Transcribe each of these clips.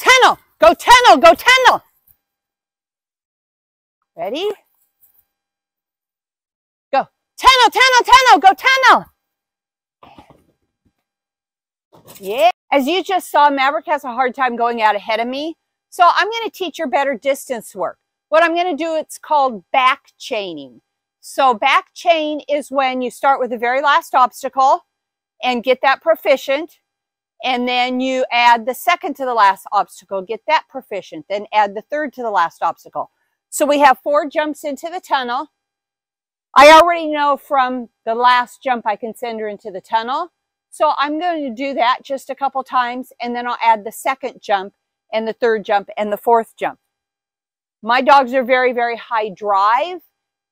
tunnel, go tunnel, go tunnel. Ready? Go. Tunnel, tunnel, tunnel, go tunnel. Yeah. As you just saw, Maverick has a hard time going out ahead of me. So I'm going to teach her better distance work. What I'm going to do, it's called back chaining. So back chain is when you start with the very last obstacle and get that proficient. And then you add the second to the last obstacle, get that proficient. Then add the third to the last obstacle. So we have 4 jumps into the tunnel. I already know from the last jump I can send her into the tunnel. So I'm going to do that just a couple times, and then I'll add the second jump and the third jump and the fourth jump. My dogs are very, very high drive,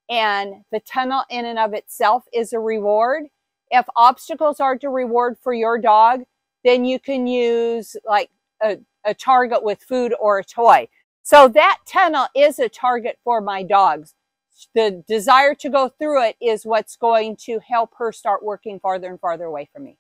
and the tunnel in and of itself is a reward. If obstacles are to reward for your dog, then you can use like a target with food or a toy. So that tunnel is a target for my dogs. The desire to go through it is what's going to help her start working farther and farther away from me.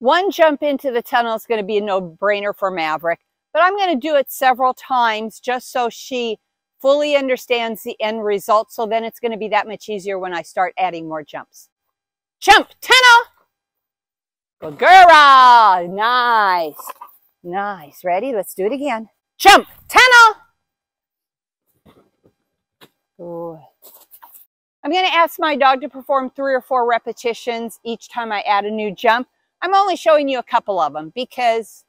One jump into the tunnel is going to be a no-brainer for Maverick, but I'm going to do it several times just so she fully understands the end result. So then it's going to be that much easier when I start adding more jumps. Jump, tunnel. Good girl. Nice. Nice. Ready? Let's do it again. Jump, tunnel. Good. I'm going to ask my dog to perform 3 or 4 repetitions each time I add a new jump. I'm only showing you a couple of them because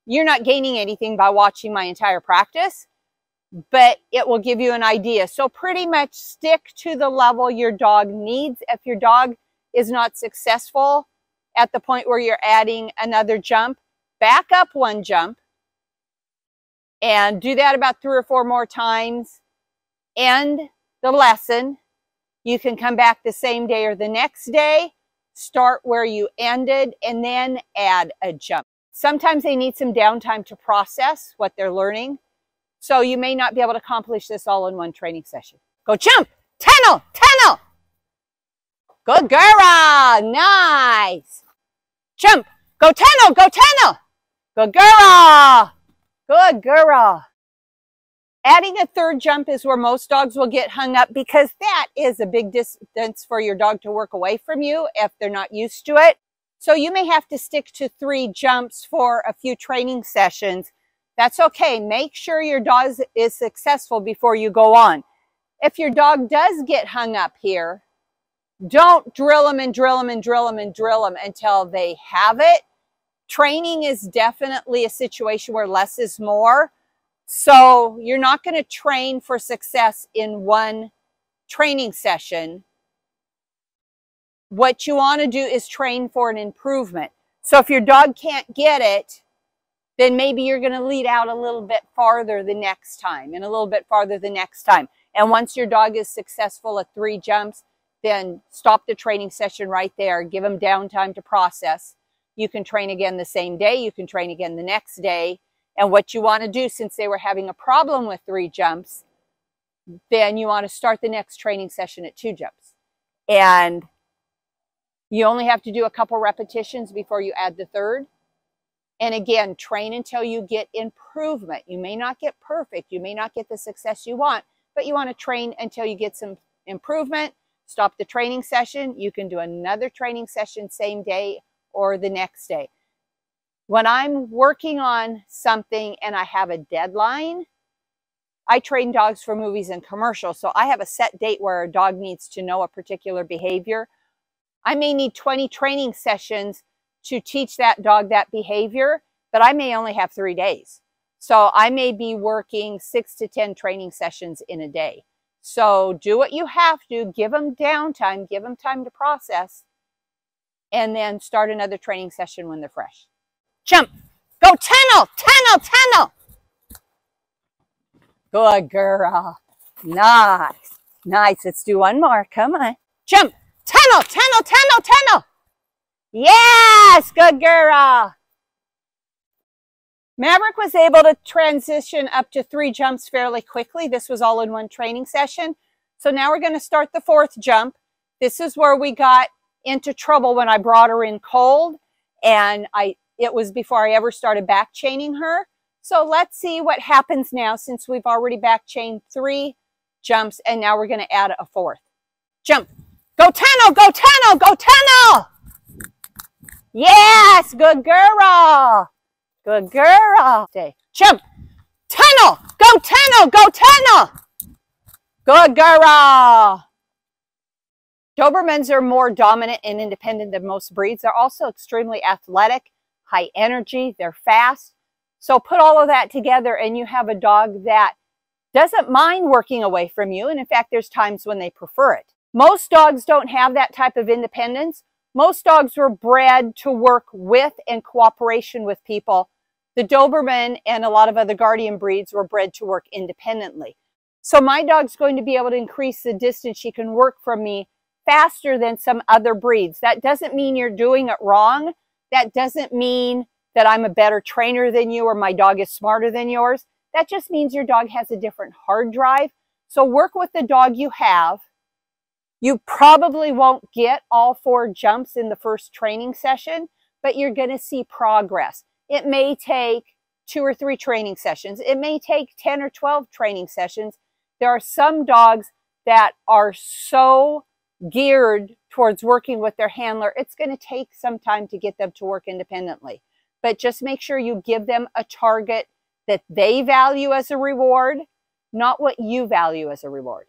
you're not gaining anything by watching my entire practice, but it will give you an idea. So pretty much stick to the level your dog needs. If your dog is not successful at the point where you're adding another jump, back up 1 jump and do that about 3 or 4 more times. End the lesson. You can come back the same day or the next day, start where you ended, and then add a jump. Sometimes they need some downtime to process what they're learning. So you may not be able to accomplish this all in one training session. Go jump, tunnel, tunnel. Good girl, nice. Jump, go tunnel, go tunnel. Good girl, good girl. Adding a 3rd jump is where most dogs will get hung up because that is a big distance for your dog to work away from you if they're not used to it. So you may have to stick to 3 jumps for a few training sessions. That's okay. Make sure your dog is successful before you go on. If your dog does get hung up here, don't drill them and drill them and drill them and drill them until they have it. Training is definitely a situation where less is more. So you're not going to train for success in one training session. What you want to do is train for an improvement. So if your dog can't get it, then maybe you're going to lead out a little bit farther the next time and a little bit farther the next time. And once your dog is successful at 3 jumps, then stop the training session right there. Give them downtime to process. You can train again the same day. You can train again the next day. And what you want to do, since they were having a problem with 3 jumps, then you want to start the next training session at 2 jumps. And you only have to do a couple repetitions before you add the 3rd. And again, train until you get improvement. You may not get perfect. You may not get the success you want, but you want to train until you get some improvement. Stop the training session. You can do another training session same day or the next day. When I'm working on something and I have a deadline, I train dogs for movies and commercials. So I have a set date where a dog needs to know a particular behavior. I may need 20 training sessions to teach that dog that behavior, but I may only have 3 days. So I may be working 6 to 10 training sessions in a day. So do what you have to, give them downtime, give them time to process, and then start another training session when they're fresh. Jump, go tunnel, tunnel, tunnel. Good girl, nice, nice. Let's do one more, come on. Jump, tunnel, tunnel, tunnel, tunnel. Yes, good girl. Maverick was able to transition up to 3 jumps fairly quickly. This was all in one training session. So now we're going to start the 4th jump. This is where we got into trouble when I brought her in cold, and it was before I ever started back chaining her. So let's see what happens now since we've already back chained 3 jumps and now we're going to add a 4th. Jump. Go tunnel, go tunnel, go tunnel. Yes, good girl. Good girl. Stay. Jump. Tunnel, go tunnel, go tunnel. Good girl. Dobermans are more dominant and independent than most breeds. They're also extremely athletic, high energy, they're fast. So put all of that together and you have a dog that doesn't mind working away from you. And in fact, there's times when they prefer it. Most dogs don't have that type of independence. Most dogs were bred to work with and cooperation with people. The Doberman and a lot of other guardian breeds were bred to work independently. So my dog's going to be able to increase the distance she can work from me faster than some other breeds. That doesn't mean you're doing it wrong. That doesn't mean that I'm a better trainer than you or my dog is smarter than yours. That just means your dog has a different hard drive. So work with the dog you have. You probably won't get all 4 jumps in the first training session, but you're going to see progress. It may take 2 or 3 training sessions. It may take 10 or 12 training sessions. There are some dogs that are so geared towards working with their handler, it's going to take some time to get them to work independently. But just make sure you give them a target that they value as a reward, not what you value as a reward.